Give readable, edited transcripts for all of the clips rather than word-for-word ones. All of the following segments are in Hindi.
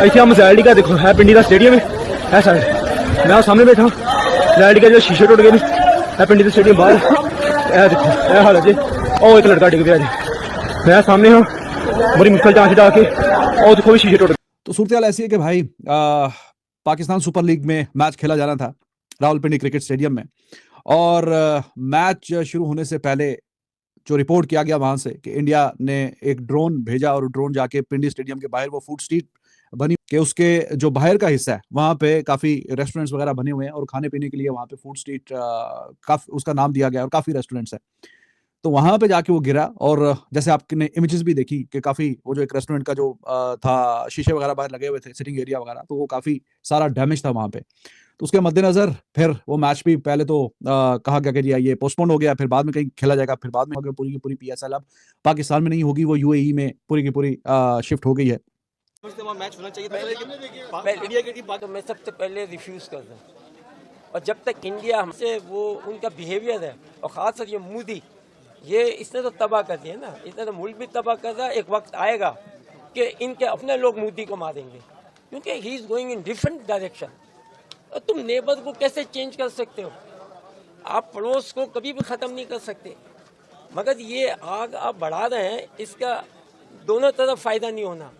ऐसे हम जैलडी का देखो है पिंडी का स्टेडियम है साइड मैं सामने बैठा हूँ जैलडी का जो शीशे टूट गए है पिंडी का स्टेडियम बाहर देखो है हाल जी और एक लड़का डिग गया जी मैं सामने हूँ बड़ी मुश्किल चांस डाके और देखो भी शीशे टूट। तो सूरत हाल ऐसी है कि भाई पाकिस्तान सुपर लीग में मैच खेला जाना था रावलपिंडी क्रिकेट स्टेडियम में और मैच शुरू होने से पहले जो रिपोर्ट किया गया वहां से कि इंडिया ने एक ड्रोन भेजा और ड्रोन जाके पिंडी स्टेडियम के बाहर वो फूड स्ट्रीट बनी कि उसके जो बाहर का हिस्सा है वहां पे काफी रेस्टोरेंट्स वगैरह बने हुए हैं और खाने पीने के लिए वहां पे फूड स्ट्रीट काफी उसका नाम दिया गया और काफी रेस्टोरेंट्स हैं। तो वहां पे जाके वो गिरा और जैसे आपने इमेजेस भी देखी कि काफी वो जो एक रेस्टोरेंट का जो था शीशे वगैरह बाहर लगे हुए थे सिटिंग एरिया वगैरह तो वो काफी सारा डैमेज था वहां पे। तो उसके मद्देनजर फिर वो मैच भी पहले तो कहा गया कि ये पोस्टपोन हो गया फिर बाद में कहीं खेला जाएगा फिर बाद में हो गया पूरी की पूरी पीएसएल अब पाकिस्तान में नहीं होगी वो यूएई में पूरी की पूरी शिफ्ट हो गई है। मैच होना चाहिए इंडिया की टीम तो मैं सबसे पहले रिफ्यूज कर दूं और जब तक इंडिया हमसे वो उनका बिहेवियर है और खासकर ये मोदी ये इसने तो तबाह कर दिया ना इसने तो मुल्क भी तबाह कर रहा। एक वक्त आएगा कि इनके अपने लोग मोदी को मारेंगे क्योंकि he is going in different direction. और तुम नेबर को कैसे चेंज कर सकते हो? आप पड़ोस को कभी भी ख़त्म नहीं कर सकते मगर ये आग आप बढ़ा रहे हैं इसका दोनों तरफ फ़ायदा नहीं होना।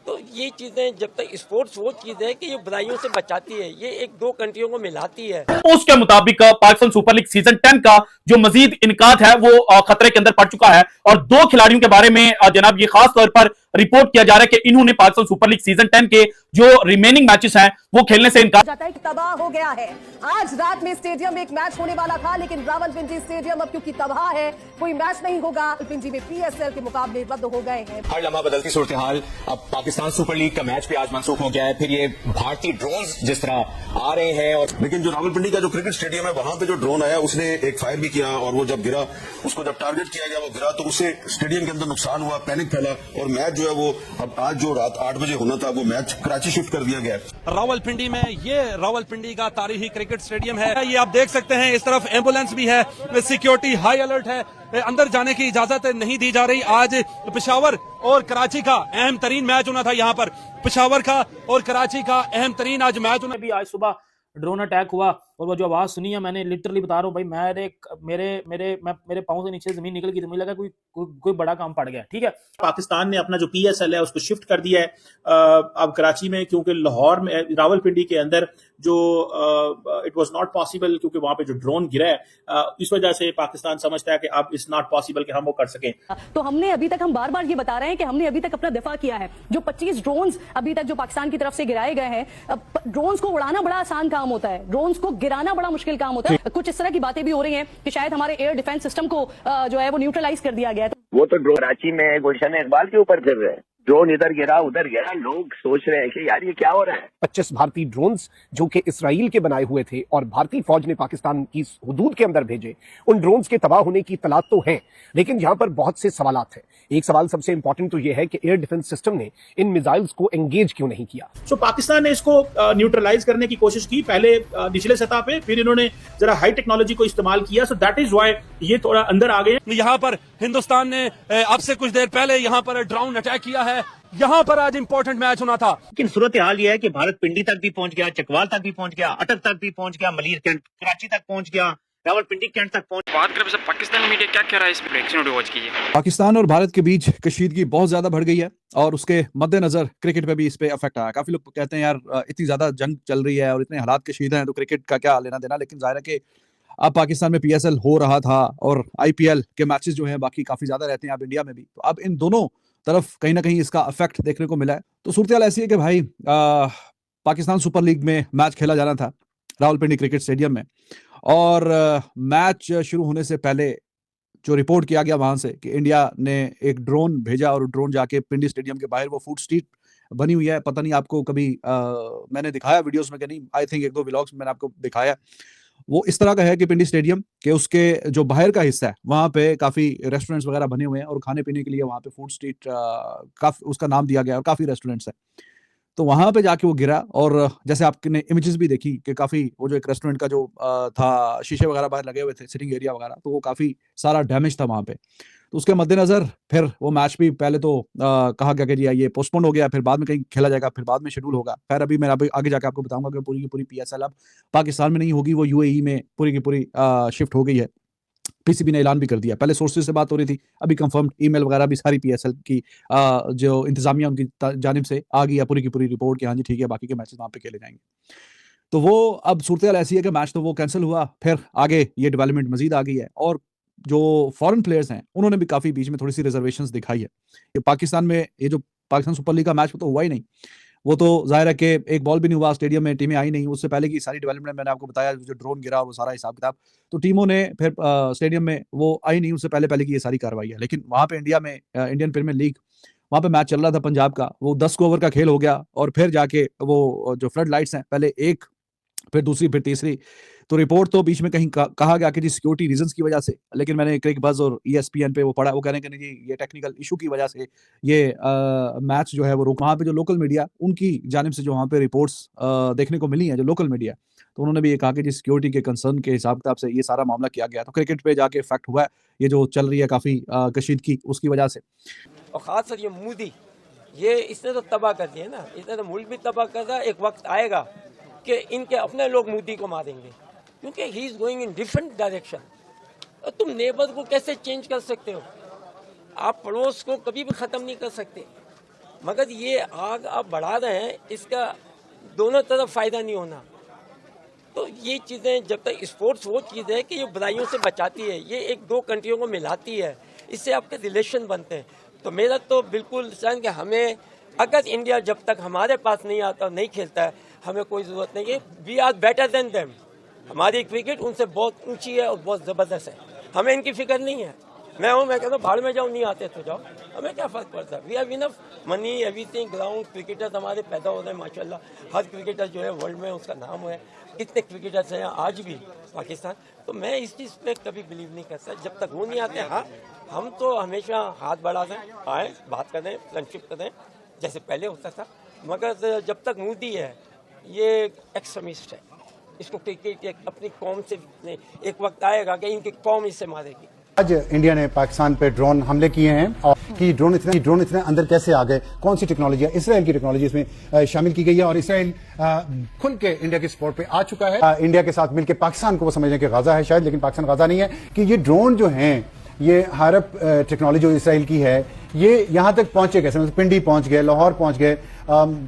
तो ये चीजें जब तक स्पोर्ट्स वो चीज है कि ये बुराइयों से बचाती है ये एक दो कंट्रियों को मिलाती है। उसके मुताबिक पाकिस्तान सुपर लीग सीजन 10 का जो मजीद इनकाद है वो खतरे के अंदर पड़ चुका है और दो खिलाड़ियों के बारे में जनाब ये खास तौर पर रिपोर्ट किया जा रहा है कि इन्होंने पाकिस्तान सुपर लीग सीजन 10 के जो रिमेनिंग मैचेस हैं वो खेलने से इनकार जाता है कि तबाह हो गया है। आज रात में स्टेडियम में एक मैच होने वाला था लेकिन रावलपिंडी स्टेडियम अब क्योंकि तबाह है कोई मैच नहीं होगा। रावलपिंडी में पीएसएल के मुकाबले रद्द हो गए हैं। हर लम्हा बदलती सूरत हाल। अब पाकिस्तान सुपर लीग का मैच भी आज मंसूख हो गया है। फिर ये भारतीय ड्रोन जिस तरह आ रहे हैं और लेकिन जो रावलपिंडी का जो क्रिकेट स्टेडियम है वहां पे जो ड्रोन आया उसने एक फायर भी किया और वो जब गिरा उसको जब टारगेट किया गया वो गिरा तो उससे स्टेडियम के अंदर नुकसान हुआ पैनिक फैला और मैच जो है वो अब आज जो रात 8 बजे होना था वो मैच कराची शिफ्ट कर दिया गया। रावलपिंडी में ये रावलपिंडी का तारीखी क्रिकेट स्टेडियम है। ये आप देख सकते हैं इस तरफ एम्बुलेंस भी है सिक्योरिटी हाई अलर्ट है अंदर जाने की इजाजत नहीं दी जा रही। आज पेशावर और कराची का अहम तरीन मैच होना था यहाँ पर पेशावर का और कराची का अहम तरीन आज मैच होना। भी आज सुबह ड्रोन अटैक हुआ और वो जो आवाज सुनी है मैंने लिटरली बता रहा हूँ भाई मेरे पाँव से नीचे जमीन निकल गई तो मुझे लगा कोई बड़ा काम पड़ गया। ठीक है पाकिस्तान ने अपना जो पीएसएल है उसको शिफ्ट कर दिया है अब कराची में क्योंकि लाहौर में रावलपिंडी के अंदर जो इट वाज नॉट पॉसिबल क्योंकि वहां पे जो ड्रोन गिरा है इस वजह से पाकिस्तान समझता है कि अब इट्स नॉट पॉसिबल कि हम वो कर सकें। तो हमने अभी तक हम बार बार ये बता रहे हैं कि हमने अभी तक अपना दिफा किया है। जो 25 ड्रोन्स अभी तक जो पाकिस्तान की तरफ से गिराए गए हैं ड्रोन्स को उड़ाना बड़ा आसान काम होता है ड्रोन्स को गिराना बड़ा मुश्किल काम होता है। कुछ इस तरह की बातें भी हो रही हैं कि शायद हमारे एयर डिफेंस सिस्टम को जो है वो न्यूट्रलाइज कर दिया गया है। वो तो ड्रोन कराची में गुलशन इकबाल के ऊपर फिर रहे ड्रोन इधर गिरा उधर गिरा लोग सोच रहे हैं कि यार ये क्या हो रहा है। 25 भारतीय ड्रोन्स जो कि इसराइल के बनाए हुए थे और भारतीय फौज ने पाकिस्तान की हुदूद के अंदर भेजे उन ड्रोन्स के तबाह होने की इत्तलात तो हैं लेकिन यहाँ पर बहुत से सवालात हैं। एक सवाल सबसे इंपॉर्टेंट तो ये है कि एयर डिफेंस सिस्टम ने इन मिसाइल्स को एंगेज क्यों नहीं किया। सो पाकिस्तान ने इसको न्यूट्रलाइज करने की कोशिश की पहले निचले सतह पे फिर इन्होंने जरा हाई टेक्नोलॉजी को इस्तेमाल किया सो दैट इज व्हाई ये थोड़ा अंदर आ गए। यहाँ पर हिंदुस्तान ने अब से कुछ देर पहले यहाँ पर ड्रोन अटैक किया है। यहाँ पर आज इंपॉर्टेंट मैच होना था लेकिन सूरत हाल यह है कि भारत पिंडी तक भी पहुंच गया चकवाल तक भी पहुंच गया अटक तक भी पहुंच गया मलीर कैंट कराची तक पहुंच गया रावलपिंडी कैंट तक पहुंच। बात करें पाकिस्तानी मीडिया क्या कह रहा है इस पर वॉच कीजिए। पाकिस्तान और भारत के बीच कशीदगी बहुत ज्यादा बढ़ गई है और उसके मद्देनजर क्रिकेट पे भी इस पे इफेक्ट आया। काफी लोग कहते हैं यार इतनी ज्यादा जंग चल रही है और इतने हालात कशीद हैं तो क्रिकेट का क्या लेना देना। लेकिन जाहिर है कि अब पाकिस्तान में पीएसएल हो रहा था और आईपीएल के मैचेस जो हैं बाकी काफी ज्यादा रहते हैं अब इंडिया में भी तो अब इन दोनों तरफ कहीं ना कहीं इसका इफेक्ट देखने को मिला है। तो सूरत हाल ऐसी है कि भाई पाकिस्तान सुपर लीग में मैच खेला जाना था रावलपिंडी क्रिकेट स्टेडियम में और मैच शुरू होने से पहले जो रिपोर्ट किया गया वहां से कि इंडिया ने एक ड्रोन भेजा और ड्रोन जाके पिंडी स्टेडियम के बाहर वो फूड स्ट्रीट बनी हुई है। पता नहीं आपको कभी मैंने दिखाया वीडियोस में कि नहीं आई थिंक एक दो व्लॉग्स में मैंने आपको दिखाया। वो इस तरह का है कि पिंडी स्टेडियम के उसके जो बाहर का हिस्सा है वहां पे काफी रेस्टोरेंट्स वगैरह बने हुए हैं और खाने पीने के लिए वहां पे फूड स्ट्रीट काफी उसका नाम दिया गया और काफी रेस्टोरेंट्स हैं। तो वहां पे जाके वो गिरा और जैसे आपने इमेजेस भी देखी कि काफी वो जो एक रेस्टोरेंट का जो था, शीशे वगैरह बाहर लगे हुए थे, सिटिंग एरिया वगैरह, तो वो काफी सारा डैमेज था वहां पे। तो उसके मद्देनजर फिर वो मैच भी पहले तो कहा गया कि जी ये पोस्टपोन हो गया, फिर बाद में कहीं खेला जाएगा, फिर बाद में शेड्यूल होगा। खैर अभी मैं आगे जाके आपको बताऊंगा कि पूरी की पूरी पीएसएल अब पाकिस्तान में नहीं होगी, वो यूएई में पूरी की पूरी शिफ्ट हो गई है। पीसीबी ने ऐलान भी कर दिया। पहले सोर्सेज से बात हो रही थी, अभी कंफर्म ईमेल वगैरह भी सारी पीएसएल की जो इंतजामिया उनकी जानिब से आ गई है पूरी की पूरी रिपोर्ट कि हाँ जी ठीक है, बाकी के मैचेस वहां पे खेले जाएंगे। तो वो अब सूरत ऐसी है कि मैच तो वो कैंसिल हुआ, फिर आगे ये डेवलपमेंट मजीद आ गई है और जो फॉरेन प्लेयर्स हैं उन्होंने भी काफी बीच में थोड़ी सी रिजर्वेशंस दिखाई है कि पाकिस्तान में ये जो पाकिस्तान सुपर लीग का मैच तो हुआ ही नहीं, वो तो जाहिर है कि एक बॉल भी नहीं हुआ, स्टेडियम में टीमें आई नहीं, उससे पहले की सारी डेवलपमेंट मैंने आपको बताया, जो ड्रोन गिरा और वो सारा हिसाब किताब, तो टीमों ने फिर स्टेडियम में वो आई नहीं, उससे पहले की ये सारी कार्रवाई है। लेकिन वहां पे इंडिया में इंडियन प्रीमियर लीग वहां पे मैच चल रहा था पंजाब का, वो 10 ओवर का खेल हो गया और फिर जाके वो जो फ्लड लाइट्स हैं, पहले एक फिर दूसरी फिर तीसरी, तो रिपोर्ट तो बीच में कहीं कहा गया कि जी सिक्योरिटी रीजंस की वजह से, लेकिन मैंने क्रिक बज और ESPN पे वो पढ़ा, वो कह रहे हैं कि नहीं जी ये टेक्निकल इशू की वजह से ये मैच जो है वो रुक। वहाँ पे जो लोकल मीडिया उनकी जानिब से जो वहाँ पे रिपोर्ट्स देखने को मिली हैं, जो लोकल मीडिया, तो उन्होंने भी ये कहा कि जी सिक्योरिटी के कंसर्न के हिसाब किताब से ये सारा मामला किया गया। तो क्रिकेट पे जाके इफेक्ट हुआ है, ये जो चल रही है काफी कशीदगी उसकी वजह से। और खास कर ये मोदी, ये इसने तो तबाह कर दिया ना, इसने तो मुल्क भी तबाह कर दिया। एक वक्त आएगा कि इनके अपने लोग मोदी को मारेंगे, क्योंकि he is going in different direction. और तुम नेबर को कैसे चेंज कर सकते हो? आप पड़ोस को कभी भी ख़त्म नहीं कर सकते, मगर ये आग आप बढ़ा रहे हैं, इसका दोनों तरफ फ़ायदा नहीं होना। तो ये चीज़ें जब तक स्पोर्ट्स वो चीज़ है कि ये बुराइयों से बचाती है, ये एक दो कंट्रियों को मिलाती है, इससे आपके रिलेशन बनते हैं। तो मेरा तो बिल्कुल सहन कि हमें, अगर इंडिया जब तक हमारे पास नहीं आता, नहीं खेलता है, हमें कोई ज़रूरत नहीं है। We are better than them, हमारी क्रिकेट उनसे बहुत ऊंची है और बहुत ज़बरदस्त है, हमें इनकी फिक्र नहीं है। मैं कहता हूँ भाड़ में जाओ, नहीं आते तो जाओ, हमें क्या फ़र्क पड़ता है। We have enough money, everything, ground, cricketers हमारे पैदा हो रहे हैं माशाल्लाह। हर क्रिकेटर जो है वर्ल्ड में उसका नाम है, कितने क्रिकेटर्स हैं आज भी पाकिस्तान। तो मैं इस चीज़ पे कभी बिलीव नहीं करता जब तक वो नहीं आते। हाँ, हम तो हमेशा हाथ बढ़ा दें, आए बात करें, फ्रेंडशिप करें जैसे पहले होता था, मगर जब तक मोदी है ये एक्सट्रीमिस्ट है, इसको क्रिकेट अपनी कौम से नहीं, एक वक्त आएगा कि इनकी कौम इससे मारेगी। आज इंडिया ने पाकिस्तान पे ड्रोन हमले किए हैं और कि ड्रोन इतने अंदर कैसे आ गए, कौन सी टेक्नोलॉजी है, इसराइल की टेक्नोलॉजी इसमें शामिल की गई है और इसराइल खुल के इंडिया के सपोर्ट पे आ चुका है। इंडिया के साथ मिलकर पाकिस्तान को वो समझ रहे हैं कि गाजा है शायद, लेकिन पाकिस्तान गाजा नहीं है। कि ये ड्रोन जो हैं, ये हायरअप टेक्नोलॉजी जो इसराइल की है, ये यहाँ तक पहुंचे कैसे? मतलब पिंडी पहुंच गए, लाहौर पहुंच गए,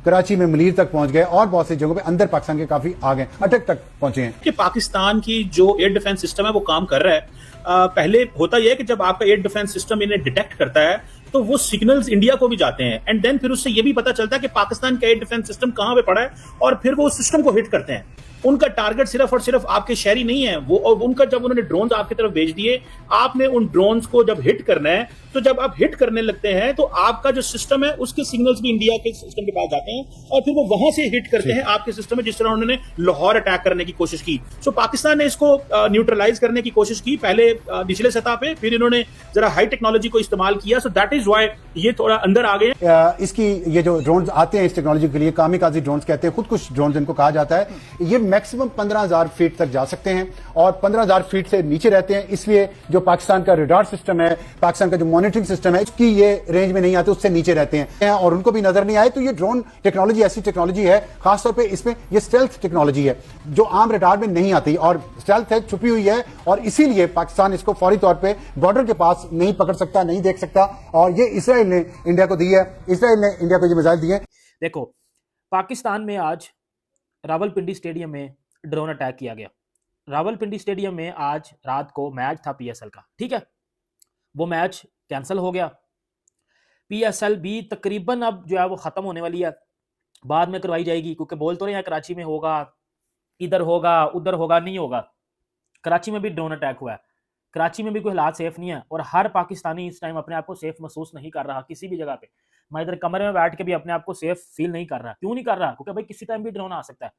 कराची में मलीर तक पहुंच गए और बहुत सी जगहों पे अंदर पाकिस्तान के काफी आगे अटक तक पहुंचे हैं। कि पाकिस्तान की जो एयर डिफेंस सिस्टम है वो काम कर रहा है। पहले होता यह है कि जब आपका एयर डिफेंस सिस्टम इन्हें डिटेक्ट करता है तो वो सिग्नल्स इंडिया को भी जाते हैं, एंड देन फिर उससे ये भी पता चलता है कि पाकिस्तान का एयर डिफेंस सिस्टम कहां पे पड़ा है, और फिर वो उस सिस्टम को हिट करते हैं। उनका टारगेट सिर्फ और सिर्फ आपके शहरी नहीं है वो, और उनका जब उन्होंने ड्रोन्स आपकी तरफ भेज दिए, आपने उन ड्रोन्स को जब हिट करना है, तो जब आप हिट करने लगते हैं तो आपका जो सिस्टम है उसके सिग्नल्स भी इंडिया के सिस्टम के पास जाते हैं और फिर वो वहां से हिट करते हैं आपके सिस्टम में, जिस तरह उन्होंने लाहौर अटैक करने की कोशिश की। सो पाकिस्तान ने इसको न्यूट्रलाइज करने की कोशिश की, पहले निचले सतह पे, फिर इन्होंने जरा हाई टेक्नोलॉजी को इस्तेमाल किया। सो दैट इज व्हाई ये थोड़ा अंदर आ गए। इसकी ये जो ड्रोन आते हैं इस टेक्नोलॉजी के लिए कामिकाजी ड्रोन कहते हैं, खुद कुछ ड्रोन जिनको कहा जाता है, ये मैक्सिमम 15,000 फीट तक जा सकते हैं और 15,000 फीट से नीचे रहते हैं। इसलिए जो पाकिस्तान का रडार सिस्टम है, पाकिस्तान का जो मॉनिटरिंग सिस्टम है, उसकी ये रेंज में नहीं आते, उससे नीचे रहते हैं और उनको भी नजर नहीं आए। तो ये ड्रोन टेक्नोलॉजी ऐसी टेक्नोलॉजी है, खासतौर पे इसमें ये स्टेल्थ टेक्नोलॉजी है जो आम रडार में नहीं आती और स्टेल्थ है, छुपी हुई है, और इसीलिए पाकिस्तान इसको फौरी तौर पे बॉर्डर के पास नहीं पकड़ सकता, नहीं देख सकता। और ये इसराइल ने इंडिया को दी है, इसराइल ने इंडिया को ये मिसाइल दी है। देखो, पाकिस्तान में आज रावलपिंडी स्टेडियम में ड्रोन अटैक किया गया। रावलपिंडी स्टेडियम में आज रात को मैच था पीएसएल का, ठीक है, वो मैच कैंसिल हो गया। पीएसएल भी तकरीबन अब जो है वो खत्म होने वाली है, बाद में करवाई जाएगी, क्योंकि बोल तो रहे हैं कराची में होगा, इधर होगा, उधर होगा, नहीं होगा। कराची में भी ड्रोन अटैक हुआ है, कराची में भी कोई हालात सेफ नहीं है और हर पाकिस्तानी इस टाइम अपने आप को सेफ महसूस नहीं कर रहा किसी भी जगह पे। मैं इधर कमरे में बैठ के भी अपने आप को सेफ फील नहीं कर रहा। क्यों नहीं कर रहा? क्योंकि भाई किसी टाइम भी ड्रोन आ सकता है।